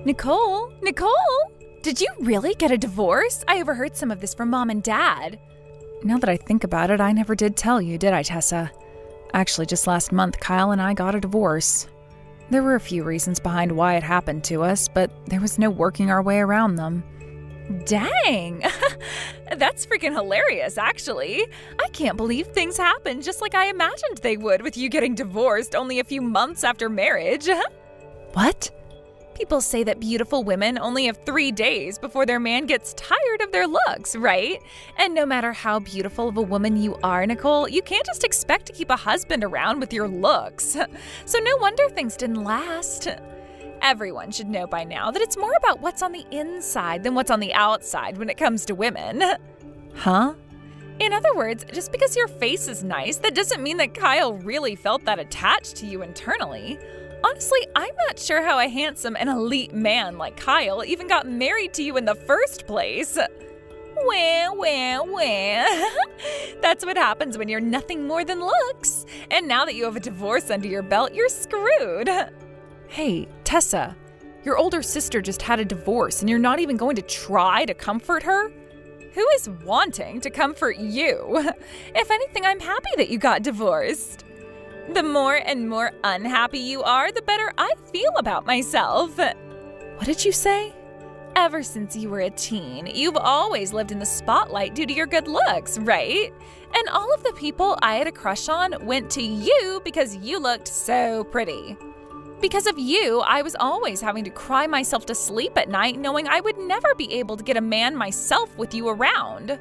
Nicole? Nicole? Did you really get a divorce? I overheard some of this from Mom and Dad. Now that I think about it, I never did tell you, did I, Tessa? Actually, just last month, Kyle and I got a divorce. There were a few reasons behind why it happened to us, but there was no working our way around them. Dang! That's freaking hilarious, actually. I can't believe things happened just like I imagined they would with you getting divorced only a few months after marriage. What? People say that beautiful women only have 3 days before their man gets tired of their looks, right? And no matter how beautiful of a woman you are, Nicole, you can't just expect to keep a husband around with your looks. So no wonder things didn't last. Everyone should know by now that it's more about what's on the inside than what's on the outside when it comes to women. Huh? In other words, just because your face is nice, that doesn't mean that Kyle really felt that attached to you internally. Honestly, I'm not sure how a handsome and elite man like Kyle even got married to you in the first place. Well. That's what happens when you're nothing more than looks. And now that you have a divorce under your belt, you're screwed. Hey, Tessa, your older sister just had a divorce and you're not even going to try to comfort her? Who is wanting to comfort you? If anything, I'm happy that you got divorced. The more and more unhappy you are, the better I feel about myself. What did you say? Ever since you were a teen, you've always lived in the spotlight due to your good looks, right? And all of the people I had a crush on went to you because you looked so pretty. Because of you, I was always having to cry myself to sleep at night knowing I would never be able to get a man myself with you around.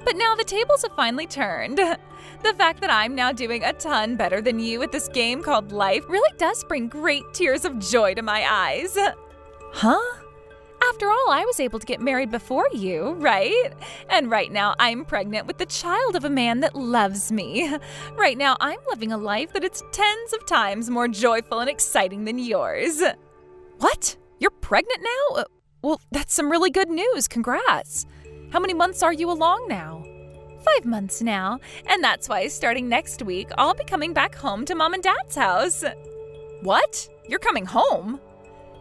But now the tables have finally turned. The fact that I'm now doing a ton better than you at this game called life really does bring great tears of joy to my eyes. Huh? After all, I was able to get married before you, right? And right now I'm pregnant with the child of a man that loves me. Right now I'm living a life that is tens of times more joyful and exciting than yours. What? You're pregnant now? Well, that's some really good news. Congrats. How many months are you along now? 5 months now, and that's why starting next week, I'll be coming back home to Mom and Dad's house. What? You're coming home?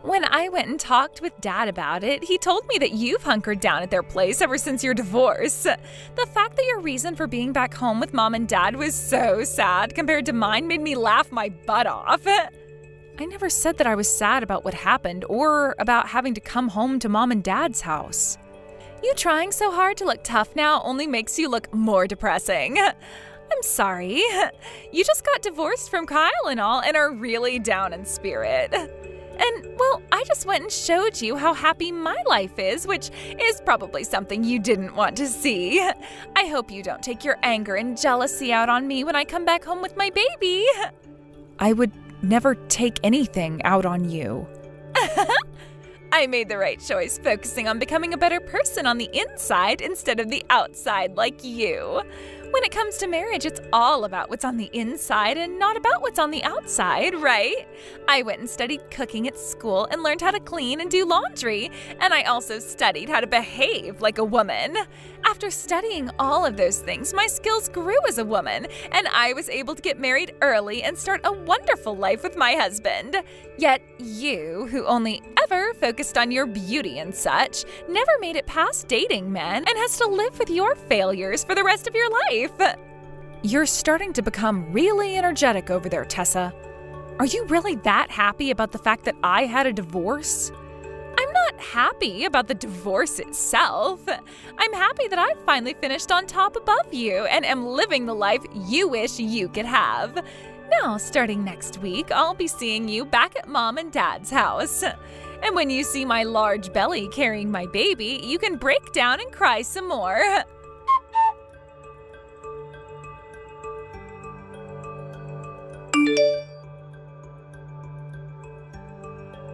When I went and talked with Dad about it, he told me that you've hunkered down at their place ever since your divorce. The fact that your reason for being back home with Mom and Dad was so sad compared to mine made me laugh my butt off. I never said that I was sad about what happened or about having to come home to Mom and Dad's house. You trying so hard to look tough now only makes you look more depressing. I'm sorry. You just got divorced from Kyle and all and are really down in spirit. And, well, I just went and showed you how happy my life is, which is probably something you didn't want to see. I hope you don't take your anger and jealousy out on me when I come back home with my baby. I would never take anything out on you. I made the right choice focusing on becoming a better person on the inside instead of the outside like you. When it comes to marriage, it's all about what's on the inside and not about what's on the outside, right? I went and studied cooking at school and learned how to clean and do laundry, and I also studied how to behave like a woman. After studying all of those things, my skills grew as a woman, and I was able to get married early and start a wonderful life with my husband. Yet you, who only ever focused on your beauty and such, never made it past dating men and has to live with your failures for the rest of your life. You're starting to become really energetic over there, Tessa. Are you really that happy about the fact that I had a divorce? I'm not happy about the divorce itself. I'm happy that I've finally finished on top above you and am living the life you wish you could have. Now, starting next week, I'll be seeing you back at Mom and Dad's house. And when you see my large belly carrying my baby, you can break down and cry some more.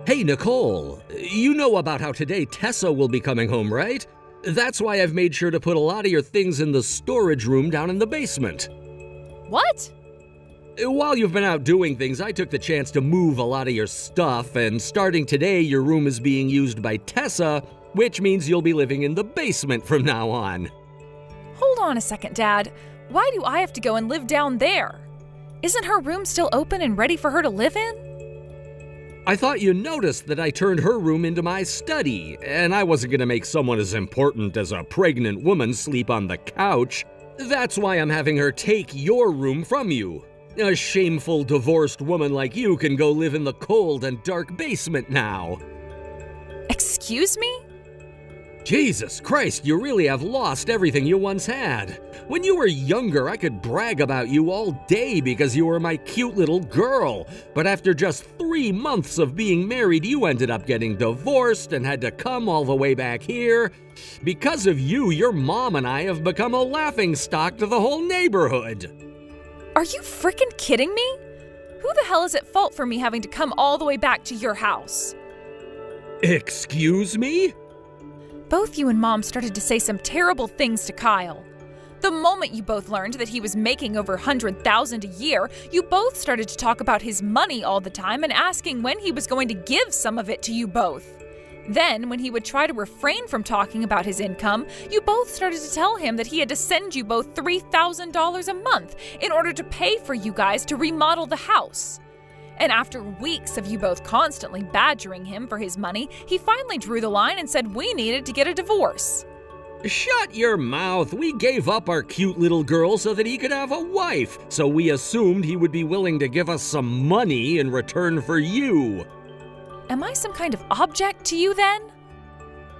Hey, Nicole, you know about how today Tessa will be coming home, right? That's why I've made sure to put a lot of your things in the storage room down in the basement. What? While you've been out doing things, I took the chance to move a lot of your stuff, and starting today, your room is being used by Tessa, which means you'll be living in the basement from now on. Hold on a second, Dad. Why do I have to go and live down there? Isn't her room still open and ready for her to live in? I thought you noticed that I turned her room into my study, and I wasn't going to make someone as important as a pregnant woman sleep on the couch. That's why I'm having her take your room from you. A shameful divorced woman like you can go live in the cold and dark basement now. Excuse me? Jesus Christ, you really have lost everything you once had. When you were younger, I could brag about you all day because you were my cute little girl. But after just 3 months of being married, you ended up getting divorced and had to come all the way back here. Because of you, your mom and I have become a laughingstock to the whole neighborhood. Are you freaking kidding me? Who the hell is at fault for me having to come all the way back to your house? Excuse me? Both you and Mom started to say some terrible things to Kyle. The moment you both learned that he was making over $100,000 a year, you both started to talk about his money all the time and asking when he was going to give some of it to you both. Then, when he would try to refrain from talking about his income, you both started to tell him that he had to send you both $3,000 a month in order to pay for you guys to remodel the house. And after weeks of you both constantly badgering him for his money, he finally drew the line and said we needed to get a divorce. Shut your mouth. We gave up our cute little girl so that he could have a wife, so we assumed he would be willing to give us some money in return for you. Am I some kind of object to you then?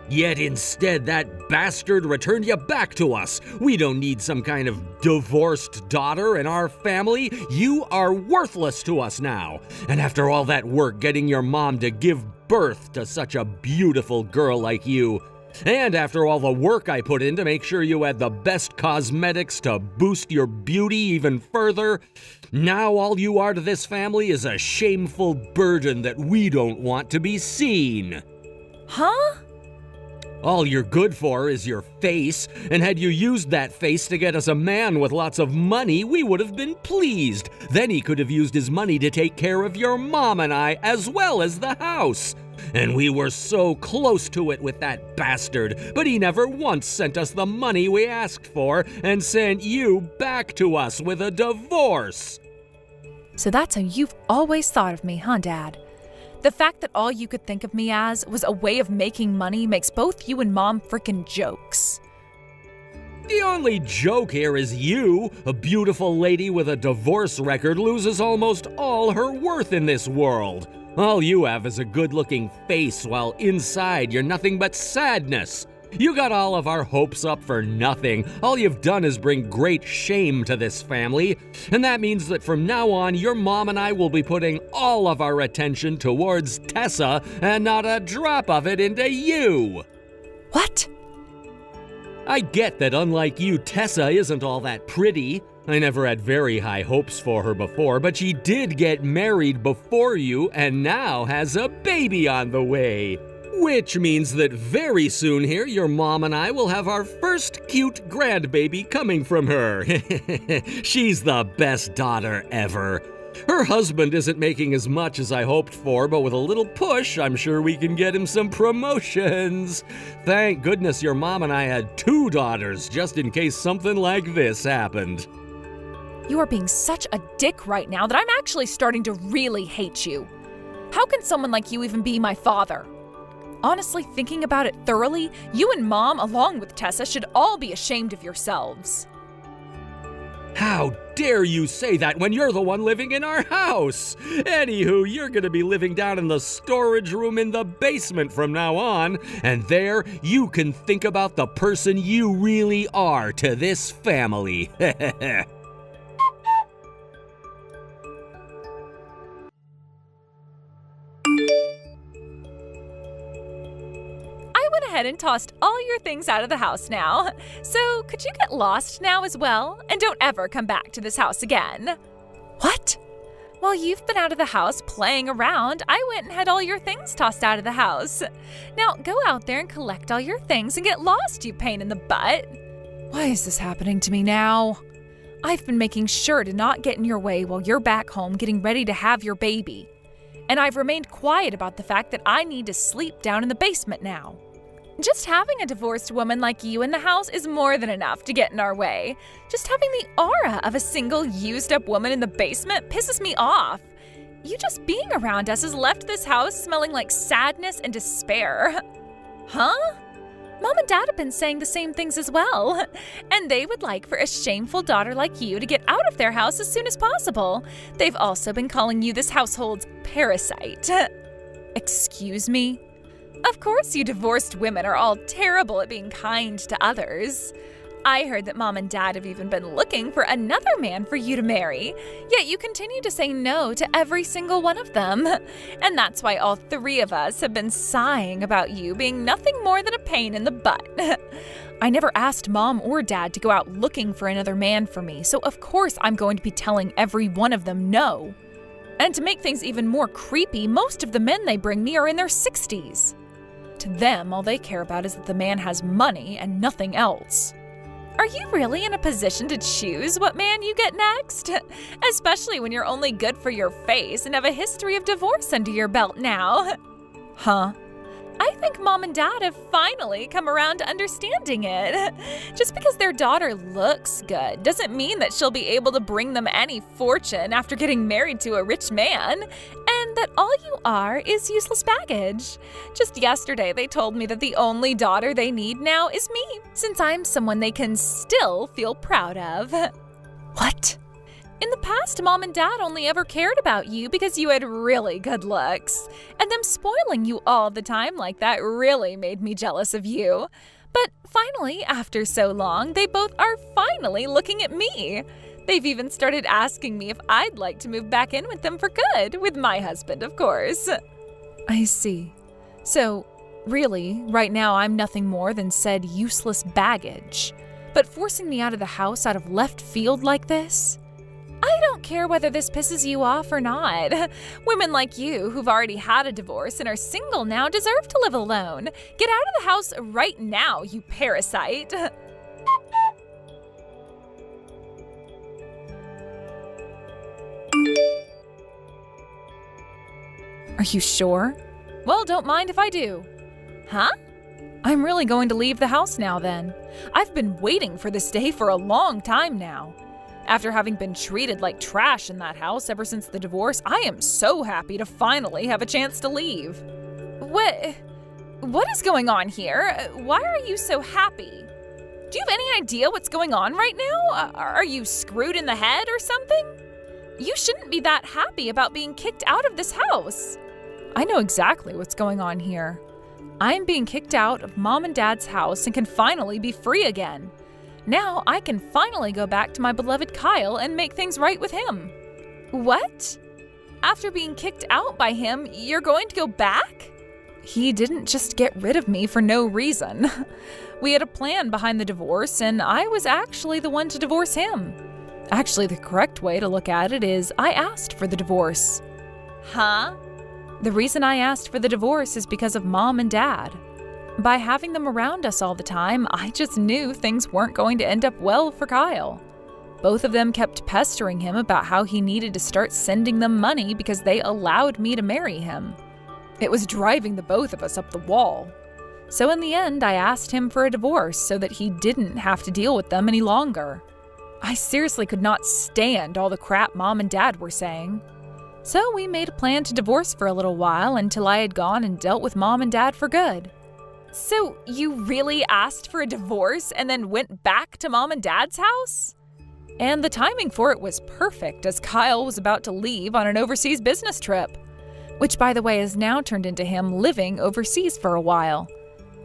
Yet instead, that bastard returned you back to us. We don't need some kind of divorced daughter in our family. You are worthless to us now. And after all that work getting your mom to give birth to such a beautiful girl like you, and after all the work I put in to make sure you had the best cosmetics to boost your beauty even further, now all you are to this family is a shameful burden that we don't want to be seen. Huh? All you're good for is your face, and had you used that face to get us a man with lots of money, we would have been pleased. Then he could have used his money to take care of your mom and I, as well as the house. And we were so close to it with that bastard, but he never once sent us the money we asked for and sent you back to us with a divorce. So that's how you've always thought of me, huh, Dad? The fact that all you could think of me as was a way of making money makes both you and Mom frickin' jokes. The only joke here is you, a beautiful lady with a divorce record, loses almost all her worth in this world. All you have is a good-looking face, while inside you're nothing but sadness. You got all of our hopes up for nothing. All you've done is bring great shame to this family. And that means that from now on, your mom and I will be putting all of our attention towards Tessa and not a drop of it into you. What? I get that unlike you, Tessa isn't all that pretty. I never had very high hopes for her before, but she did get married before you and now has a baby on the way. Which means that very soon here, your mom and I will have our first cute grandbaby coming from her. She's the best daughter ever. Her husband isn't making as much as I hoped for, but with a little push, I'm sure we can get him some promotions. Thank goodness your mom and I had 2 daughters, just in case something like this happened. You are being such a dick right now that I'm actually starting to really hate you. How can someone like you even be my father? Honestly, thinking about it thoroughly, you and Mom, along with Tessa, should all be ashamed of yourselves. How dare you say that when you're the one living in our house? Anywho, you're gonna be living down in the storage room in the basement from now on, and there you can think about the person you really are to this family. I went ahead and tossed all your things out of the house now. So could you get lost now as well? And don't ever come back to this house again. What? While you've been out of the house playing around, I went and had all your things tossed out of the house. Now go out there and collect all your things and get lost, you pain in the butt. Why is this happening to me now? I've been making sure to not get in your way while you're back home getting ready to have your baby. And I've remained quiet about the fact that I need to sleep down in the basement now. Just having a divorced woman like you in the house is more than enough to get in our way. Just having the aura of a single used-up woman in the basement pisses me off. You just being around us has left this house smelling like sadness and despair. Huh? Mom and Dad have been saying the same things as well. And they would like for a shameful daughter like you to get out of their house as soon as possible. They've also been calling you this household's parasite. Excuse me? Of course you divorced women are all terrible at being kind to others. I heard that Mom and Dad have even been looking for another man for you to marry, yet you continue to say no to every single one of them. And that's why all three of us have been sighing about you being nothing more than a pain in the butt. I never asked Mom or Dad to go out looking for another man for me, so of course I'm going to be telling every one of them no. And to make things even more creepy, most of the men they bring me are in their 60s. To them, all they care about is that the man has money and nothing else. Are you really in a position to choose what man you get next? Especially when you're only good for your face and have a history of divorce under your belt now. Huh? I think Mom and Dad have finally come around to understanding it. Just because their daughter looks good doesn't mean that she'll be able to bring them any fortune after getting married to a rich man, and that all you are is useless baggage. Just yesterday, they told me that the only daughter they need now is me, since I'm someone they can still feel proud of. What? In the past, Mom and Dad only ever cared about you because you had really good looks, and them spoiling you all the time like that really made me jealous of you. But finally, after so long, they both are finally looking at me. They've even started asking me if I'd like to move back in with them for good, with my husband, of course. I see. So, really, right now I'm nothing more than said useless baggage. But forcing me out of the house out of left field like this? I don't care whether this pisses you off or not. Women like you, who've already had a divorce and are single now, deserve to live alone. Get out of the house right now, you parasite. Are you sure? Well, don't mind if I do. Huh? I'm really going to leave the house now then. I've been waiting for this day for a long time now. After having been treated like trash in that house ever since the divorce, I am so happy to finally have a chance to leave. What is going on here? Why are you so happy? Do you have any idea what's going on right now? Are you screwed in the head or something? You shouldn't be that happy about being kicked out of this house. I know exactly what's going on here. I'm being kicked out of Mom and Dad's house and can finally be free again. Now I can finally go back to my beloved Kyle and make things right with him. What? After being kicked out by him, you're going to go back? He didn't just get rid of me for no reason. We had a plan behind the divorce, and I was actually the one to divorce him. Actually, the correct way to look at it is I asked for the divorce. Huh? The reason I asked for the divorce is because of Mom and Dad. By having them around us all the time, I just knew things weren't going to end up well for Kyle. Both of them kept pestering him about how he needed to start sending them money because they allowed me to marry him. It was driving the both of us up the wall. So in the end, I asked him for a divorce so that he didn't have to deal with them any longer. I seriously could not stand all the crap Mom and Dad were saying. So we made a plan to divorce for a little while until I had gone and dealt with Mom and Dad for good. So you really asked for a divorce and then went back to Mom and Dad's house? And the timing for it was perfect, as Kyle was about to leave on an overseas business trip, which, by the way, has now turned into him living overseas for a while.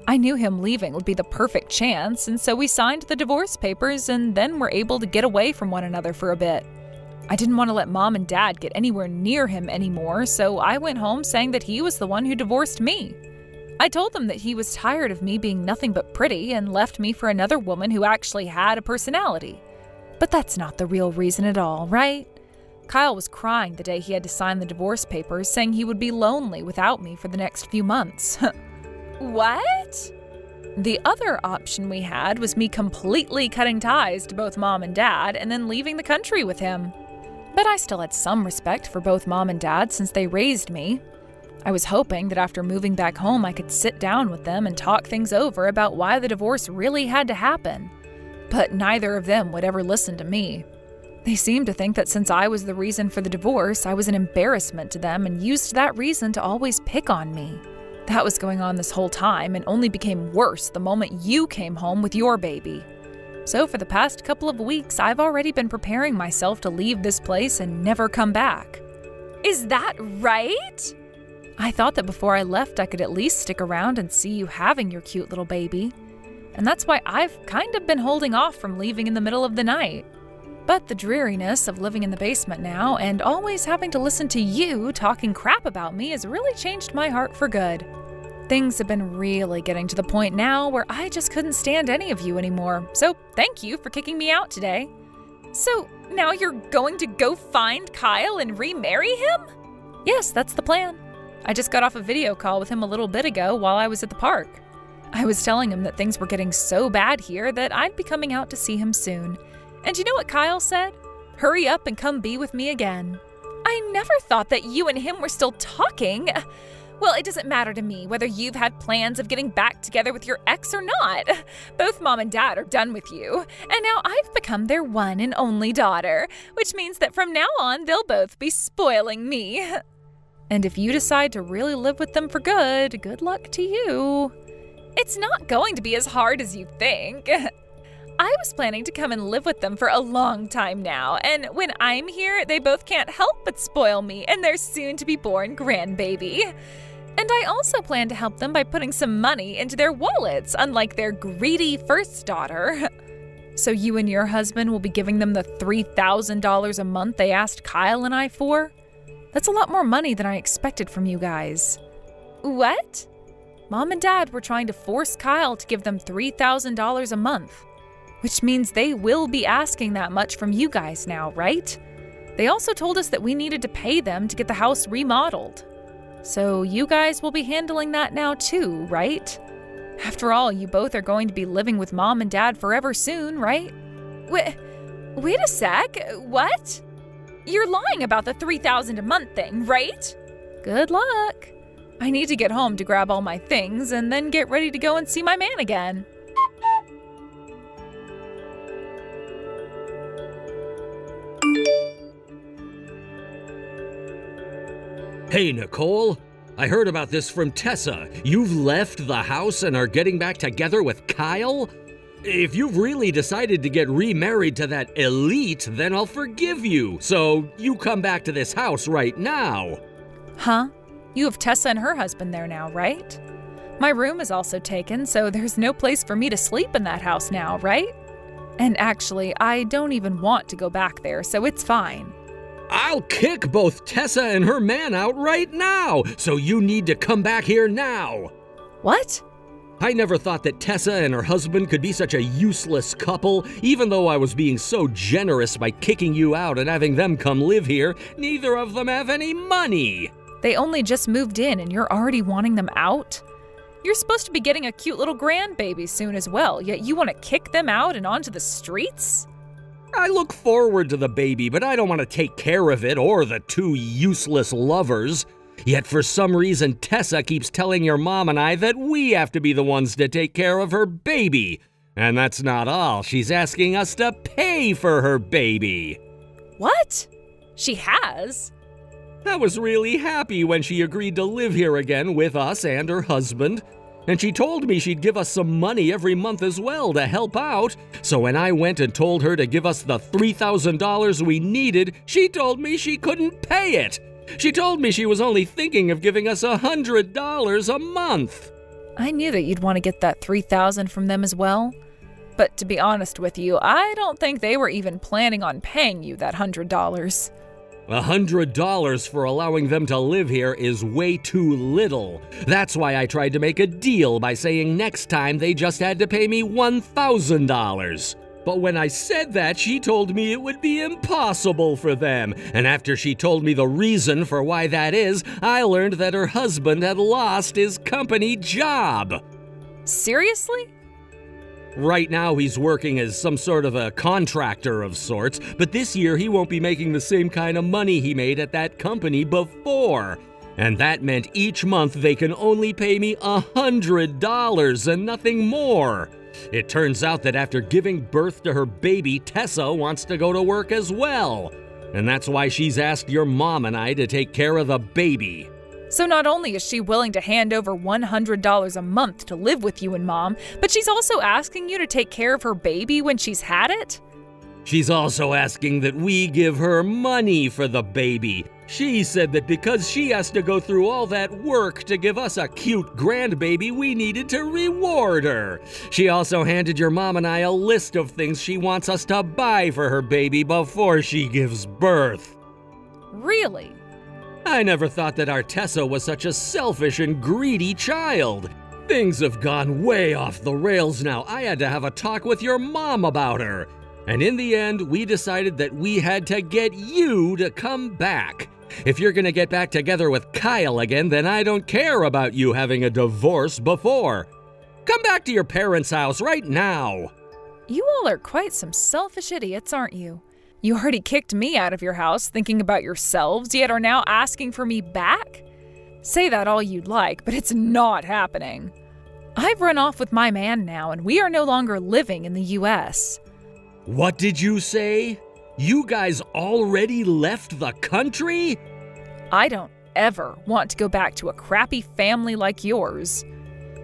I knew him leaving would be the perfect chance, and so we signed the divorce papers and then were able to get away from one another for a bit. I didn't want to let Mom and Dad get anywhere near him anymore, so I went home saying that he was the one who divorced me. I told them that he was tired of me being nothing but pretty and left me for another woman who actually had a personality. But that's not the real reason at all, right? Kyle was crying the day he had to sign the divorce papers, saying he would be lonely without me for the next few months. What? The other option we had was me completely cutting ties to both Mom and Dad and then leaving the country with him. But I still had some respect for both Mom and Dad since they raised me. I was hoping that after moving back home I could sit down with them and talk things over about why the divorce really had to happen. But neither of them would ever listen to me. They seemed to think that since I was the reason for the divorce, I was an embarrassment to them and used that reason to always pick on me. That was going on this whole time and only became worse the moment you came home with your baby. So for the past couple of weeks, I've already been preparing myself to leave this place and never come back. Is that right? I thought that before I left, I could at least stick around and see you having your cute little baby. And that's why I've kind of been holding off from leaving in the middle of the night. But the dreariness of living in the basement now and always having to listen to you talking crap about me has really changed my heart for good. Things have been really getting to the point now where I just couldn't stand any of you anymore. So thank you for kicking me out today. So now you're going to go find Kyle and remarry him? Yes, that's the plan. I just got off a video call with him a little bit ago while I was at the park. I was telling him that things were getting so bad here that I'd be coming out to see him soon. And you know what Kyle said? Hurry up and come be with me again. I never thought that you and him were still talking. Well, it doesn't matter to me whether you've had plans of getting back together with your ex or not. Both Mom and Dad are done with you, and now I've become their one and only daughter, which means that from now on, they'll both be spoiling me. And if you decide to really live with them for good, good luck to you. It's not going to be as hard as you think. I was planning to come and live with them for a long time now, and when I'm here, they both can't help but spoil me and their soon-to-be-born grandbaby. And I also plan to help them by putting some money into their wallets, unlike their greedy first daughter. So you and your husband will be giving them the $3,000 a month they asked Kyle and I for? That's a lot more money than I expected from you guys. What? Mom and Dad were trying to force Kyle to give them $3,000 a month, which means they will be asking that much from you guys now, right? They also told us that we needed to pay them to get the house remodeled. So you guys will be handling that now too, right? After all, you both are going to be living with Mom and Dad forever soon, right? Wait a sec, what? You're lying about the $3,000 a month thing, right? Good luck. I need to get home to grab all my things and then get ready to go and see my man again. Hey, Nicole. I heard about this from Tessa. You've left the house and are getting back together with Kyle? If you've really decided to get remarried to that elite, then I'll forgive you. So you come back to this house right now. Huh? You have Tessa and her husband there now, right? My room is also taken, so there's no place for me to sleep in that house now, right? And actually, I don't even want to go back there, so it's fine. I'll kick both Tessa and her man out right now, so you need to come back here now. What? I never thought that Tessa and her husband could be such a useless couple. Even though I was being so generous by kicking you out and having them come live here, neither of them have any money. They only just moved in and you're already wanting them out? You're supposed to be getting a cute little grandbaby soon as well, yet you want to kick them out and onto the streets? I look forward to the baby, but I don't want to take care of it or the two useless lovers. Yet for some reason, Tessa keeps telling your mom and I that we have to be the ones to take care of her baby. And that's not all. She's asking us to pay for her baby. What? She has? I was really happy when she agreed to live here again with us and her husband. And she told me she'd give us some money every month as well to help out. So when I went and told her to give us the $3,000 we needed, she told me she couldn't pay it. She told me she was only thinking of giving us $100 a month. I knew that you'd want to get that $3,000 from them as well. But to be honest with you, I don't think they were even planning on paying you that $100. $100 for allowing them to live here is way too little. That's why I tried to make a deal by saying next time they just had to pay me $1,000. But when I said that, she told me it would be impossible for them. And after she told me the reason for why that is, I learned that her husband had lost his company job. Seriously? Right now he's working as some sort of a contractor of sorts, but this year he won't be making the same kind of money he made at that company before. And that meant each month they can only pay me $100 and nothing more. It turns out that after giving birth to her baby, Tessa wants to go to work as well. And that's why she's asked your mom and I to take care of the baby. So not only is she willing to hand over $100 a month to live with you and Mom, but she's also asking you to take care of her baby when she's had it? She's also asking that we give her money for the baby. She said that because she has to go through all that work to give us a cute grandbaby, we needed to reward her. She also handed your mom and I a list of things she wants us to buy for her baby before she gives birth. Really? I never thought that our Tessa was such a selfish and greedy child. Things have gone way off the rails now. I had to have a talk with your mom about her. And in the end, we decided that we had to get you to come back. If you're gonna get back together with Kyle again, then I don't care about you having a divorce before. Come back to your parents' house right now. You all are quite some selfish idiots, aren't you? You already kicked me out of your house thinking about yourselves, yet are now asking for me back? Say that all you'd like, but it's not happening. I've run off with my man now, and we are no longer living in the U.S. What did you say? You guys already left the country? I don't ever want to go back to a crappy family like yours.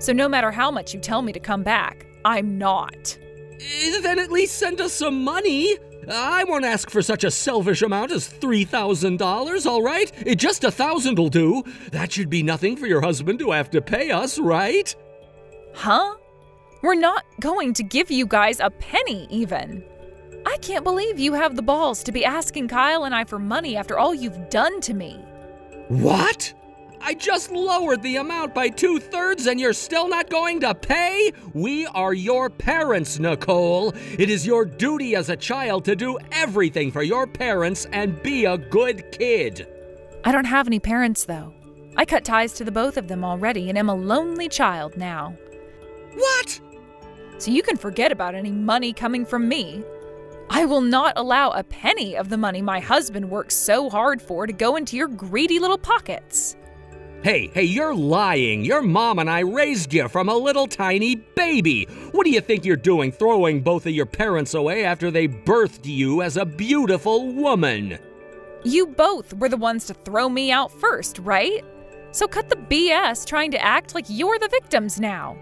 So no matter how much you tell me to come back, I'm not. Then at least send us some money. I won't ask for such a selfish amount as $3,000, all right? Just $1,000 will do. That should be nothing for your husband to have to pay us, right? Huh? We're not going to give you guys a penny even. I can't believe you have the balls to be asking Kyle and I for money after all you've done to me. What? I just lowered the amount by 2/3 and you're still not going to pay? We are your parents, Nicole. It is your duty as a child to do everything for your parents and be a good kid. I don't have any parents, though. I cut ties to the both of them already and am a lonely child now. What? So you can forget about any money coming from me. I will not allow a penny of the money my husband worked so hard for to go into your greedy little pockets. Hey, you're lying. Your mom and I raised you from a little tiny baby. What do you think you're doing, throwing both of your parents away after they birthed you as a beautiful woman? You both were the ones to throw me out first, right? So cut the BS trying to act like you're the victims now.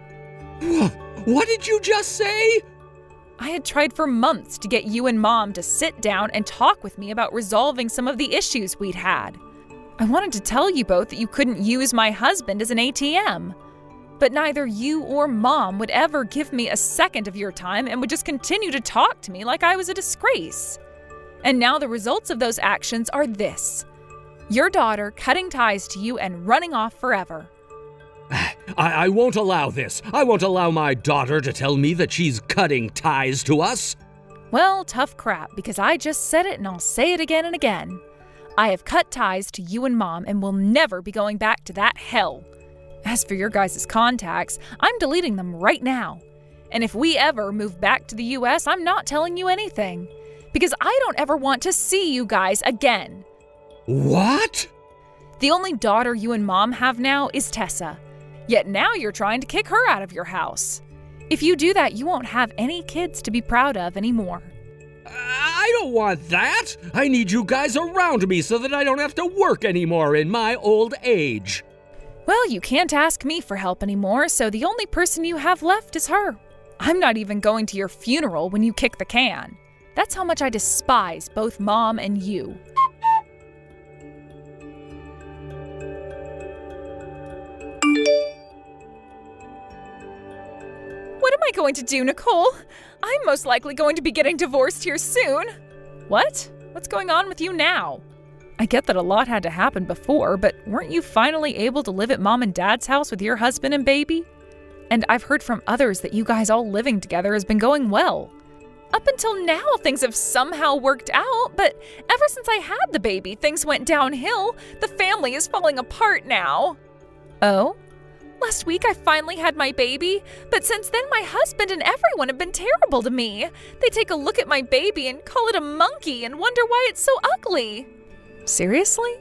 What did you just say? I had tried for months to get you and Mom to sit down and talk with me about resolving some of the issues we'd had. I wanted to tell you both that you couldn't use my husband as an ATM. But neither you or Mom would ever give me a second of your time and would just continue to talk to me like I was a disgrace. And now the results of those actions are this: your daughter cutting ties to you and running off forever. I won't allow this. I won't allow my daughter to tell me that she's cutting ties to us. Well, tough crap, because I just said it and I'll say it again and again. I have cut ties to you and Mom and will never be going back to that hell. As for your guys' contacts, I'm deleting them right now. And if we ever move back to the US, I'm not telling you anything. Because I don't ever want to see you guys again. What? The only daughter you and Mom have now is Tessa. Yet now you're trying to kick her out of your house. If you do that, you won't have any kids to be proud of anymore. I don't want that. I need you guys around me so that I don't have to work anymore in my old age. Well, you can't ask me for help anymore, so the only person you have left is her. I'm not even going to your funeral when you kick the can. That's how much I despise both Mom and you. What am I going to do, Nicole? I'm most likely going to be getting divorced here soon. What? What's going on with you now? I get that a lot had to happen before, but weren't you finally able to live at Mom and Dad's house with your husband and baby? And I've heard from others that you guys all living together has been going well. Up until now, things have somehow worked out, but ever since I had the baby, things went downhill. The family is falling apart now. Oh? Last week I finally had my baby, but since then my husband and everyone have been terrible to me. They take a look at my baby and call it a monkey and wonder why it's so ugly. Seriously?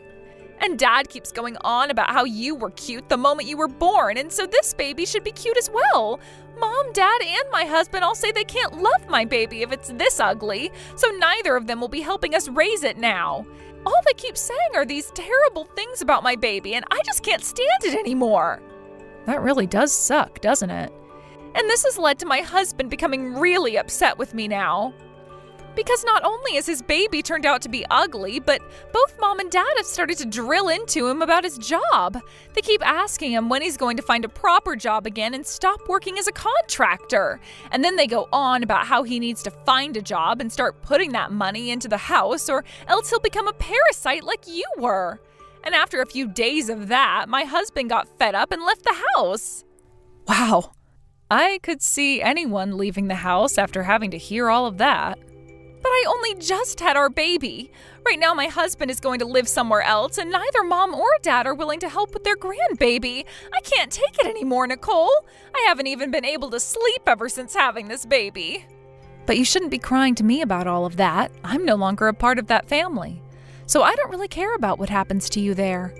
And Dad keeps going on about how you were cute the moment you were born, and so this baby should be cute as well. Mom, Dad, and my husband all say they can't love my baby if it's this ugly, so neither of them will be helping us raise it now. All they keep saying are these terrible things about my baby, and I just can't stand it anymore. That really does suck, doesn't it? And this has led to my husband becoming really upset with me now. Because not only has his baby turned out to be ugly, but both Mom and Dad have started to drill into him about his job. They keep asking him when he's going to find a proper job again and stop working as a contractor. And then they go on about how he needs to find a job and start putting that money into the house, or else he'll become a parasite like you were. And after a few days of that, my husband got fed up and left the house. Wow. I could see anyone leaving the house after having to hear all of that. But I only just had our baby. Right now my husband is going to live somewhere else, and neither Mom or Dad are willing to help with their grandbaby. I can't take it anymore, Nicole. I haven't even been able to sleep ever since having this baby. But you shouldn't be crying to me about all of that. I'm no longer a part of that family. So I don't really care about what happens to you there.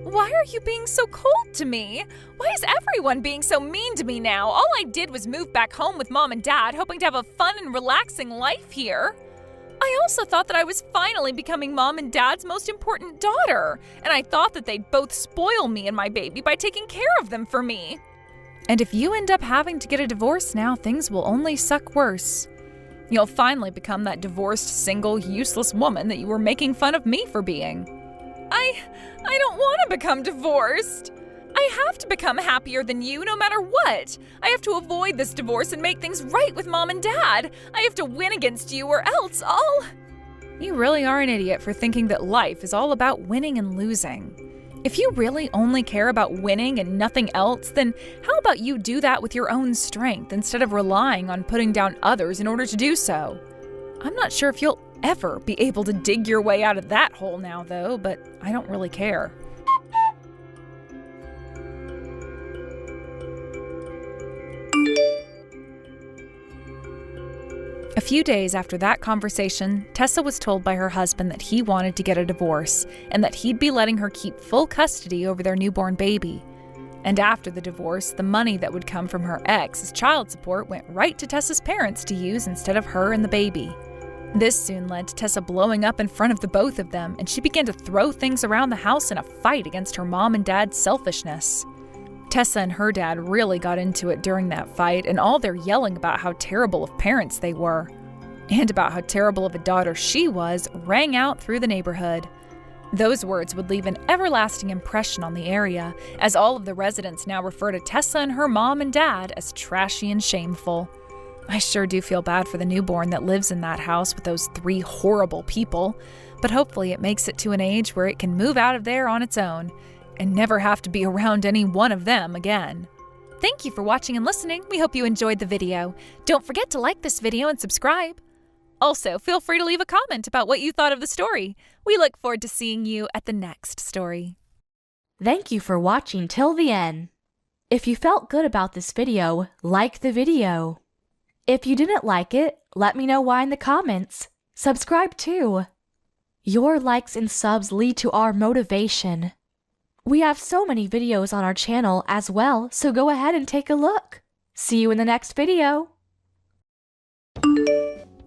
Why are you being so cold to me? Why is everyone being so mean to me now? All I did was move back home with Mom and Dad, hoping to have a fun and relaxing life here. I also thought that I was finally becoming Mom and Dad's most important daughter, and I thought that they'd both spoil me and my baby by taking care of them for me. And if you end up having to get a divorce now, things will only suck worse. You'll finally become that divorced, single, useless woman that you were making fun of me for being. I don't want to become divorced. I have to become happier than you no matter what. I have to avoid this divorce and make things right with Mom and Dad. I have to win against you or else I'll... You really are an idiot for thinking that life is all about winning and losing. If you really only care about winning and nothing else, then how about you do that with your own strength instead of relying on putting down others in order to do so? I'm not sure if you'll ever be able to dig your way out of that hole now, though, but I don't really care. A few days after that conversation, Tessa was told by her husband that he wanted to get a divorce and that he'd be letting her keep full custody over their newborn baby. And after the divorce, the money that would come from her ex as child support went right to Tessa's parents to use instead of her and the baby. This soon led to Tessa blowing up in front of the both of them, and she began to throw things around the house in a fight against her mom and dad's selfishness. Tessa and her dad really got into it during that fight, and all their yelling about how terrible of parents they were, and about how terrible of a daughter she was, rang out through the neighborhood. Those words would leave an everlasting impression on the area, as all of the residents now refer to Tessa and her mom and dad as trashy and shameful. I sure do feel bad for the newborn that lives in that house with those 3 horrible people, but hopefully it makes it to an age where it can move out of there on its own and never have to be around any one of them again. Thank you for watching and listening. We hope you enjoyed the video. Don't forget to like this video and subscribe. Also, feel free to leave a comment about what you thought of the story. We look forward to seeing you at the next story. Thank you for watching till the end. If you felt good about this video, like the video. If you didn't like it, let me know why in the comments. Subscribe too. Your likes and subs lead to our motivation. We have so many videos on our channel as well, so go ahead and take a look. See you in the next video.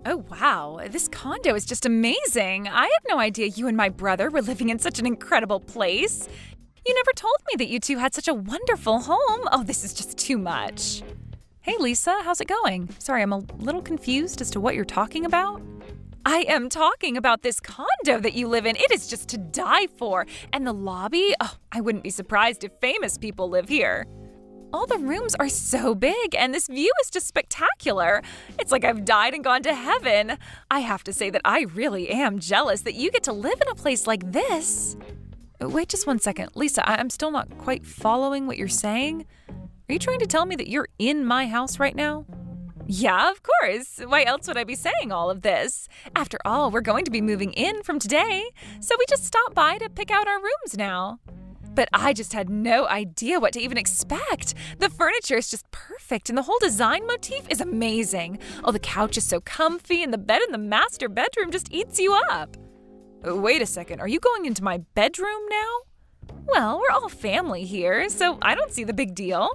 Oh wow, this condo is just amazing. I had no idea you and my brother were living in such an incredible place. You never told me that you two had such a wonderful home. Oh, this is just too much. Hey Lisa, how's it going? Sorry, I'm a little confused as to what you're talking about. I am talking about this condo that you live in. It is just to die for. And the lobby, oh, I wouldn't be surprised if famous people live here. All the rooms are so big, and this view is just spectacular. It's like I've died and gone to heaven. I have to say that I really am jealous that you get to live in a place like this. Wait just one second. Lisa, I'm still not quite following what you're saying. Are you trying to tell me that you're in my house right now? Yeah, of course. Why else would I be saying all of this? After all, we're going to be moving in from today, so we just stopped by to pick out our rooms now. But I just had no idea what to even expect. The furniture is just perfect, and the whole design motif is amazing. Oh, the couch is so comfy, and the bed in the master bedroom just eats you up. Wait a second, are you going into my bedroom now? Well, we're all family here, so I don't see the big deal.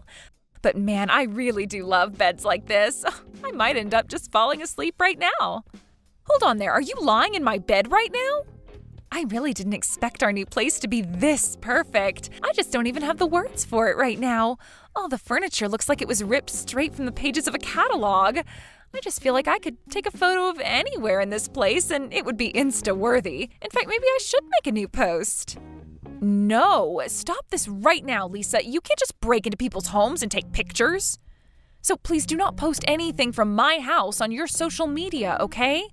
But man, I really do love beds like this. I might end up just falling asleep right now. Hold on there, are you lying in my bed right now? I really didn't expect our new place to be this perfect. I just don't even have the words for it right now. All the furniture looks like it was ripped straight from the pages of a catalog. I just feel like I could take a photo of anywhere in this place and it would be Insta-worthy. In fact, maybe I should make a new post. No, stop this right now, Lisa. You can't just break into people's homes and take pictures. So please do not post anything from my house on your social media, okay?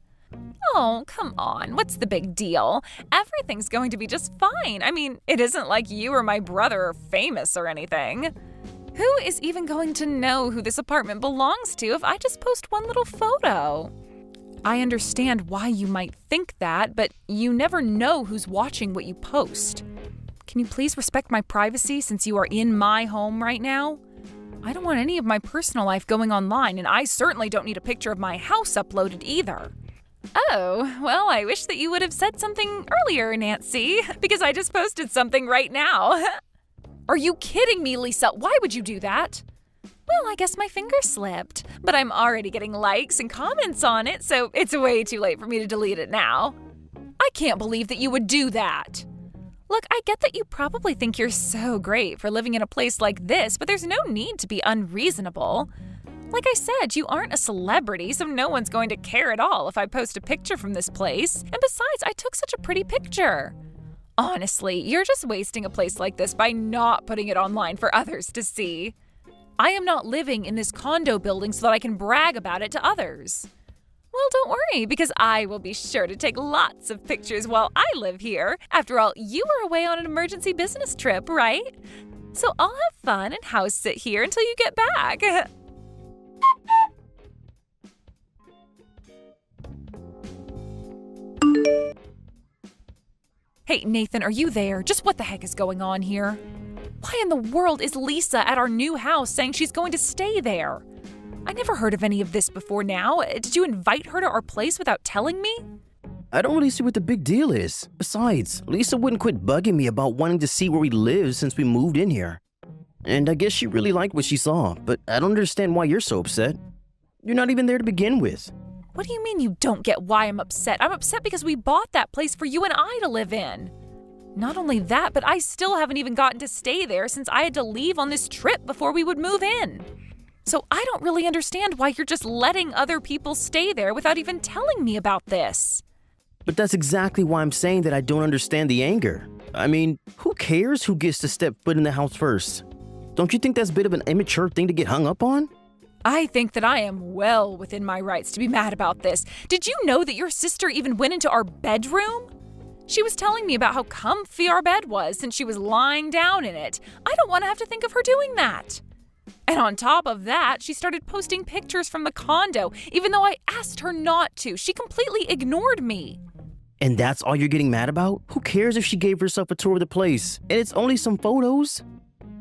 Oh, come on. What's the big deal? Everything's going to be just fine. I mean, it isn't like you or my brother are famous or anything. Who is even going to know who this apartment belongs to if I just post one little photo? I understand why you might think that, but you never know who's watching what you post. Can you please respect my privacy since you are in my home right now? I don't want any of my personal life going online, and I certainly don't need a picture of my house uploaded either. Oh, well, I wish that you would have said something earlier, Nancy, because I just posted something right now. Are you kidding me, Lisa? Why would you do that? Well, I guess my finger slipped, but I'm already getting likes and comments on it, so it's way too late for me to delete it now. I can't believe that you would do that. Look, I get that you probably think you're so great for living in a place like this, but there's no need to be unreasonable. Like I said, you aren't a celebrity, so no one's going to care at all if I post a picture from this place. And besides, I took such a pretty picture. Honestly, you're just wasting a place like this by not putting it online for others to see. I am not living in this condo building so that I can brag about it to others. Well, don't worry, because I will be sure to take lots of pictures while I live here. After all, you were away on an emergency business trip, right? So I'll have fun and house sit here until you get back. Hey, Nathan, are you there? Just what the heck is going on here? Why in the world is Lisa at our new house saying she's going to stay there? I never heard of any of this before now. Did you invite her to our place without telling me? I don't really see what the big deal is. Besides, Lisa wouldn't quit bugging me about wanting to see where we live since we moved in here. And I guess she really liked what she saw, but I don't understand why you're so upset. You're not even there to begin with. What do you mean you don't get why I'm upset? I'm upset because we bought that place for you and I to live in. Not only that, but I still haven't even gotten to stay there since I had to leave on this trip before we would move in. So I don't really understand why you're just letting other people stay there without even telling me about this. But that's exactly why I'm saying that I don't understand the anger. I mean, who cares who gets to step foot in the house first? Don't you think that's a bit of an immature thing to get hung up on? I think that I am well within my rights to be mad about this. Did you know that your sister even went into our bedroom? She was telling me about how comfy our bed was since she was lying down in it. I don't want to have to think of her doing that. And on top of that, she started posting pictures from the condo, even though I asked her not to. She completely ignored me. And that's all you're getting mad about? Who cares if she gave herself a tour of the place? And it's only some photos.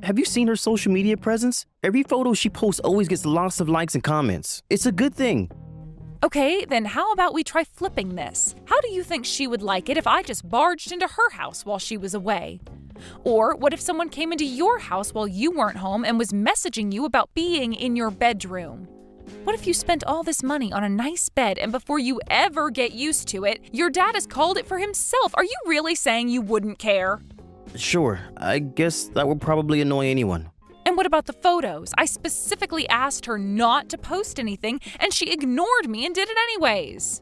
Have you seen her social media presence? Every photo she posts always gets lots of likes and comments. It's a good thing. Okay, then how about we try flipping this? How do you think she would like it if I just barged into her house while she was away? Or what if someone came into your house while you weren't home and was messaging you about being in your bedroom? What if you spent all this money on a nice bed and before you ever get used to it, your dad has called it for himself? Are you really saying you wouldn't care? Sure, I guess that would probably annoy anyone. And what about the photos? I specifically asked her not to post anything, and she ignored me and did it anyways.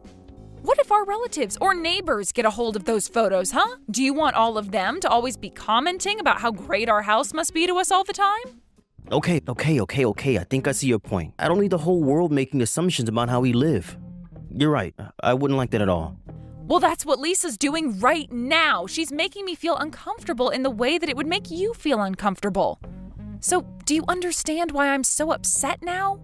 What if our relatives or neighbors get a hold of those photos, huh? Do you want all of them to always be commenting about how great our house must be to us all the time? Okay. I think I see your point. I don't need the whole world making assumptions about how we live. You're right. I wouldn't like that at all. Well, that's what Lisa's doing right now. She's making me feel uncomfortable in the way that it would make you feel uncomfortable. So, do you understand why I'm so upset now?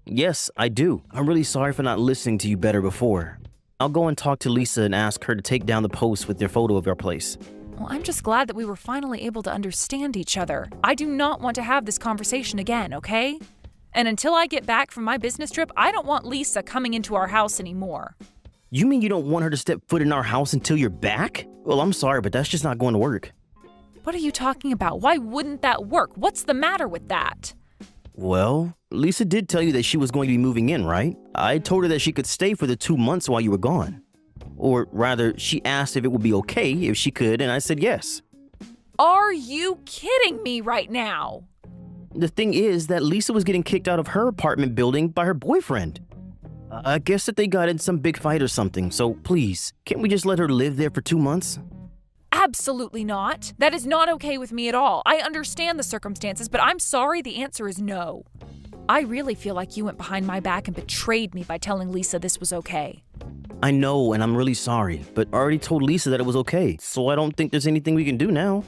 Yes, I do. I'm really sorry for not listening to you better before. I'll go and talk to Lisa and ask her to take down the post with their photo of our place. Well, I'm just glad that we were finally able to understand each other. I do not want to have this conversation again, okay? And until I get back from my business trip, I don't want Lisa coming into our house anymore. You mean you don't want her to step foot in our house until you're back? Well, I'm sorry, but that's just not going to work. What are you talking about? Why wouldn't that work? What's the matter with that? Well, Lisa did tell you that she was going to be moving in, right? I told her that she could stay for the 2 months while you were gone. Or rather, she asked if it would be okay if she could, and I said yes. Are you kidding me right now? The thing is that Lisa was getting kicked out of her apartment building by her boyfriend. I guess that they got in some big fight or something, so please, can't we just let her live there for 2 months? Absolutely not. That is not okay with me at all. I understand the circumstances, but I'm sorry, the answer is no. I really feel like you went behind my back and betrayed me by telling Lisa this was okay. I know, and I'm really sorry, but I already told Lisa that it was okay, so I don't think there's anything we can do now.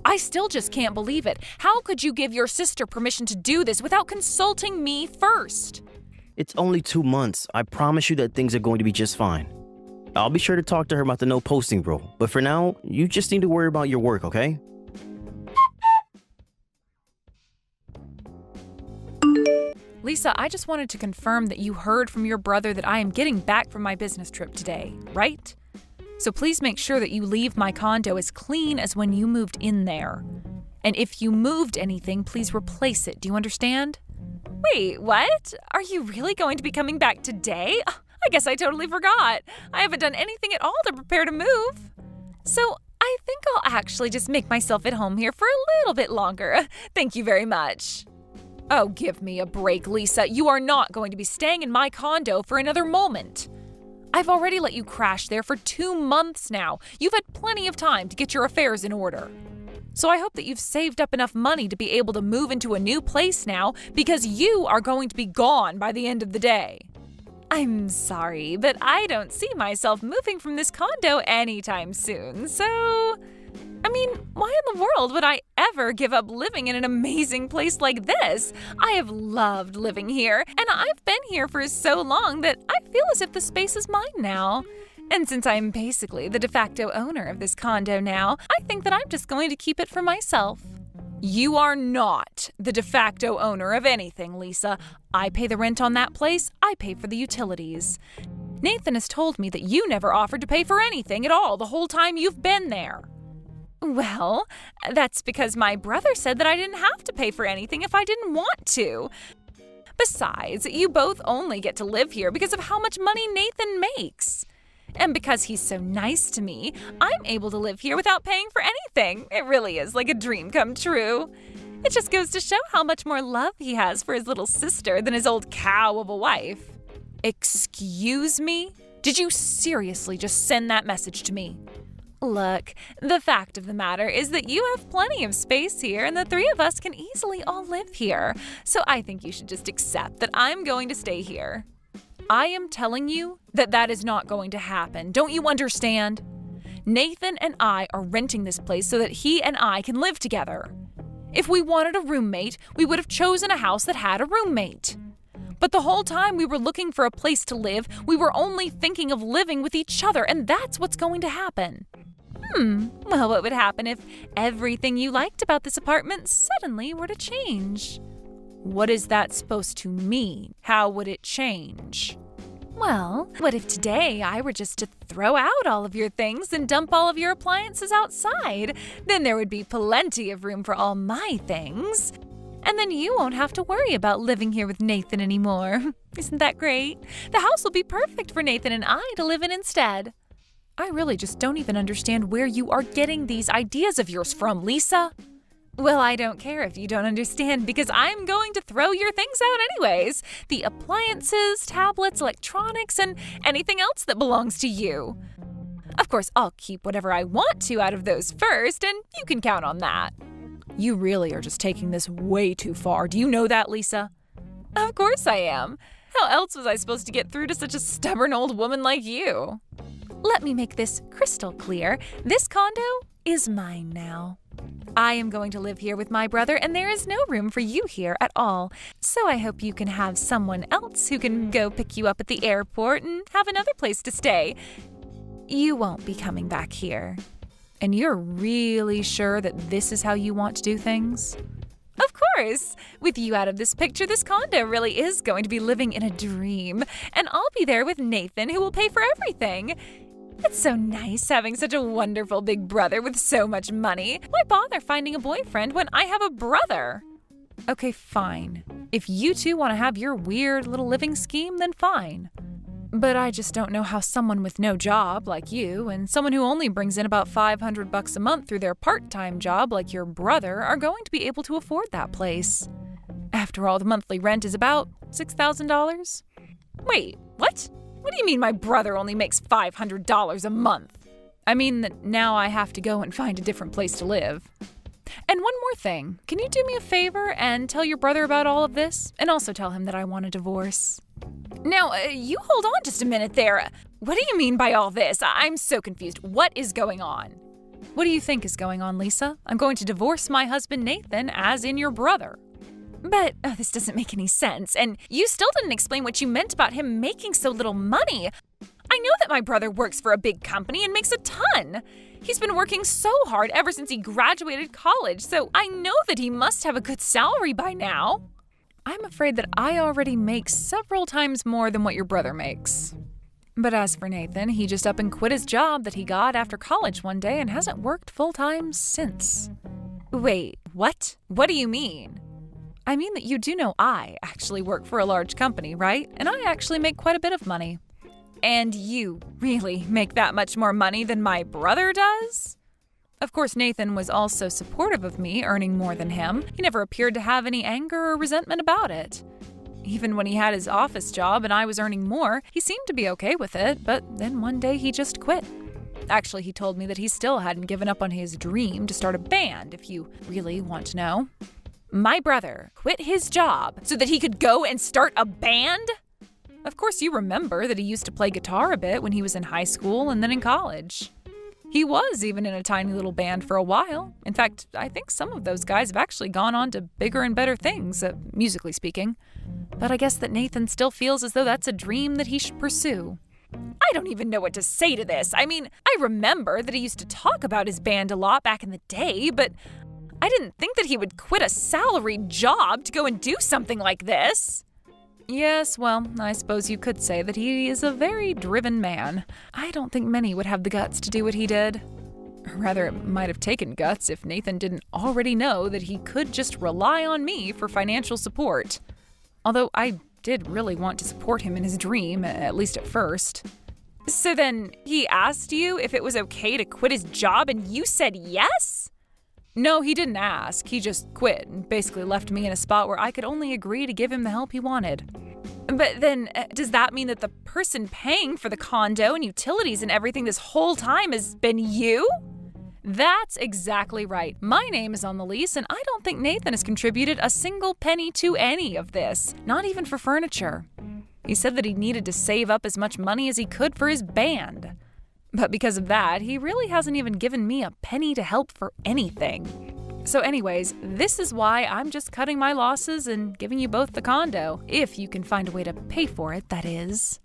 I still just can't believe it. How could you give your sister permission to do this without consulting me first? It's only 2 months. I promise you that things are going to be just fine. I'll be sure to talk to her about the no posting rule, but for now, you just need to worry about your work, okay? Lisa, I just wanted to confirm that you heard from your brother that I am getting back from my business trip today, right? So please make sure that you leave my condo as clean as when you moved in there. And if you moved anything, please replace it. Do you understand? Wait, what? Are you really going to be coming back today? I guess I totally forgot. I haven't done anything at all to prepare to move. So I think I'll actually just make myself at home here for a little bit longer. Thank you very much. Oh, give me a break, Lisa. You are not going to be staying in my condo for another moment. I've already let you crash there for 2 months now. You've had plenty of time to get your affairs in order. So I hope that you've saved up enough money to be able to move into a new place now because you are going to be gone by the end of the day. I'm sorry, but I don't see myself moving from this condo anytime soon, so... why in the world would I ever give up living in an amazing place like this? I have loved living here, and I've been here for so long that I feel as if the space is mine now. And since I'm basically the de facto owner of this condo now, I think that I'm just going to keep it for myself. You are not the de facto owner of anything, Lisa. I pay the rent on that place, I pay for the utilities. Nathan has told me that you never offered to pay for anything at all the whole time you've been there. Well, that's because my brother said that I didn't have to pay for anything if I didn't want to. Besides, you both only get to live here because of how much money Nathan makes. And because he's so nice to me, I'm able to live here without paying for anything. It really is like a dream come true. It just goes to show how much more love he has for his little sister than his old cow of a wife. Excuse me? Did you seriously just send that message to me? Look, the fact of the matter is that you have plenty of space here and the three of us can easily all live here. So I think you should just accept that I'm going to stay here. I am telling you that that is not going to happen. Don't you understand? Nathan and I are renting this place so that he and I can live together. If we wanted a roommate, we would have chosen a house that had a roommate. But the whole time we were looking for a place to live, we were only thinking of living with each other, and that's what's going to happen. Well, what would happen if everything you liked about this apartment suddenly were to change? What is that supposed to mean? How would it change? Well, what if today I were just to throw out all of your things and dump all of your appliances outside? Then there would be plenty of room for all my things. And then you won't have to worry about living here with Nathan anymore. Isn't that great? The house will be perfect for Nathan and I to live in instead. I really just don't even understand where you are getting these ideas of yours from, Lisa. Well, I don't care if you don't understand because I'm going to throw your things out anyways. The appliances, tablets, electronics, and anything else that belongs to you. Of course, I'll keep whatever I want to out of those first, and you can count on that. You really are just taking this way too far. Do you know that, Lisa? Of course I am. How else was I supposed to get through to such a stubborn old woman like you? Let me make this crystal clear. This condo is mine now. I am going to live here with my brother, and there is no room for you here at all. So I hope you can have someone else who can go pick you up at the airport and have another place to stay. You won't be coming back here. And you're really sure that this is how you want to do things? Of course. With you out of this picture, this condo really is going to be living in a dream. And I'll be there with Nathan, who will pay for everything. It's so nice having such a wonderful big brother with so much money. Why bother finding a boyfriend when I have a brother? Okay, fine. If you two want to have your weird little living scheme, then fine. But I just don't know how someone with no job like you and someone who only brings in about $500 a month through their part-time job like your brother are going to be able to afford that place. After all, the monthly rent is about $6,000. Wait, what? What do you mean my brother only makes $500 a month? I mean that now I have to go and find a different place to live. And one more thing, can you do me a favor and tell your brother about all of this? And also tell him that I want a divorce. Now, you hold on just a minute there. What do you mean by all this? I'm so confused. What is going on? What do you think is going on, Lisa? I'm going to divorce my husband Nathan, as in your brother. But this doesn't make any sense. And you still didn't explain what you meant about him making so little money. I know that my brother works for a big company and makes a ton. He's been working so hard ever since he graduated college, so I know that he must have a good salary by now. I'm afraid that I already make several times more than what your brother makes. But as for Nathan, he just up and quit his job that he got after college one day and hasn't worked full-time since. Wait, what? What do you mean? I mean that you do know I actually work for a large company, right? And I actually make quite a bit of money. And you really make that much more money than my brother does? Of course, Nathan was also supportive of me earning more than him. He never appeared to have any anger or resentment about it. Even when he had his office job and I was earning more, he seemed to be okay with it, but then one day he just quit. Actually, he told me that he still hadn't given up on his dream to start a band, if you really want to know. My brother quit his job so that he could go and start a band? Of course, you remember that he used to play guitar a bit when he was in high school and then in college. He was even in a tiny little band for a while. In fact, I think some of those guys have actually gone on to bigger and better things, musically speaking. But I guess that Nathan still feels as though that's a dream that he should pursue. I don't even know what to say to this. I mean, I remember that he used to talk about his band a lot back in the day, but I didn't think that he would quit a salaried job to go and do something like this. Yes, well, I suppose you could say that he is a very driven man. I don't think many would have the guts to do what he did. Or rather, it might have taken guts if Nathan didn't already know that he could just rely on me for financial support. Although I did really want to support him in his dream, at least at first. So then he asked you if it was okay to quit his job and you said yes? No, he didn't ask. He just quit and basically left me in a spot where I could only agree to give him the help he wanted. But then, does that mean that the person paying for the condo and utilities and everything this whole time has been you? That's exactly right. My name is on the lease, and I don't think Nathan has contributed a single penny to any of this, not even for furniture. He said that he needed to save up as much money as he could for his band. But because of that, he really hasn't even given me a penny to help for anything. So anyways, this is why I'm just cutting my losses and giving you both the condo, if you can find a way to pay for it, that is.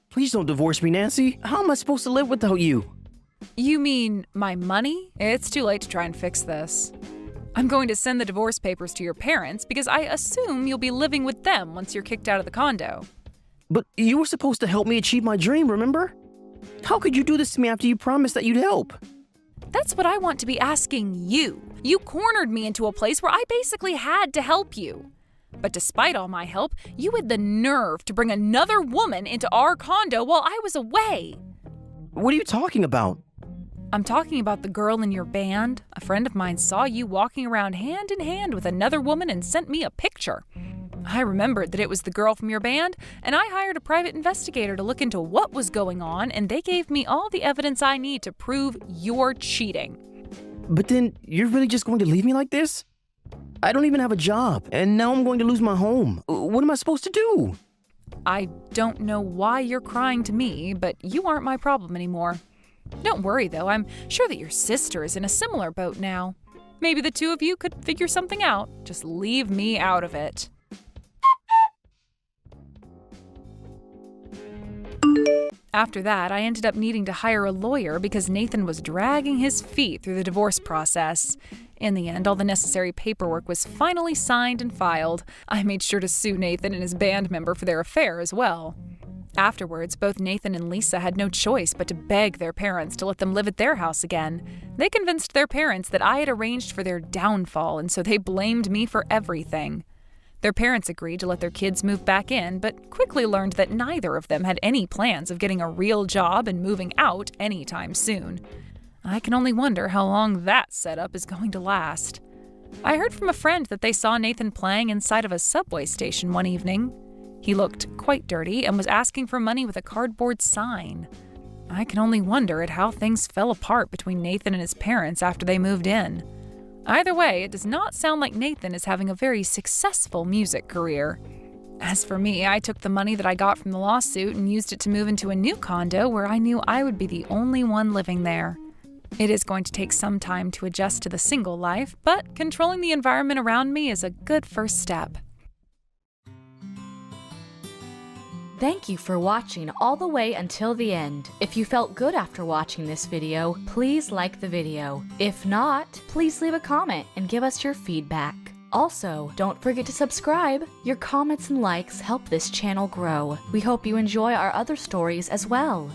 Please don't divorce me, Nancy. How am I supposed to live without you? You mean my money? It's too late to try and fix this. I'm going to send the divorce papers to your parents because I assume you'll be living with them once you're kicked out of the condo. But you were supposed to help me achieve my dream, remember? How could you do this to me after you promised that you'd help? That's what I want to be asking you. You cornered me into a place where I basically had to help you. But despite all my help, you had the nerve to bring another woman into our condo while I was away. What are you talking about? I'm talking about the girl in your band. A friend of mine saw you walking around hand in hand with another woman and sent me a picture. I remembered that it was the girl from your band, and I hired a private investigator to look into what was going on, and they gave me all the evidence I need to prove you're cheating. But then, you're really just going to leave me like this? I don't even have a job, and now I'm going to lose my home. What am I supposed to do? I don't know why you're crying to me, but you aren't my problem anymore. Don't worry, though. I'm sure that your sister is in a similar boat now. Maybe the two of you could figure something out. Just leave me out of it. After that, I ended up needing to hire a lawyer because Nathan was dragging his feet through the divorce process. In the end, all the necessary paperwork was finally signed and filed. I made sure to sue Nathan and his band member for their affair as well. Afterwards, both Nathan and Lisa had no choice but to beg their parents to let them live at their house again. They convinced their parents that I had arranged for their downfall, and so they blamed me for everything. Their parents agreed to let their kids move back in, but quickly learned that neither of them had any plans of getting a real job and moving out anytime soon. I can only wonder how long that setup is going to last. I heard from a friend that they saw Nathan playing inside of a subway station one evening. He looked quite dirty and was asking for money with a cardboard sign. I can only wonder at how things fell apart between Nathan and his parents after they moved in. Either way, it does not sound like Nathan is having a very successful music career. As for me, I took the money that I got from the lawsuit and used it to move into a new condo where I knew I would be the only one living there. It is going to take some time to adjust to the single life, but controlling the environment around me is a good first step. Thank you for watching all the way until the end. If you felt good after watching this video, please like the video. If not, please leave a comment and give us your feedback. Also, don't forget to subscribe. Your comments and likes help this channel grow. We hope you enjoy our other stories as well.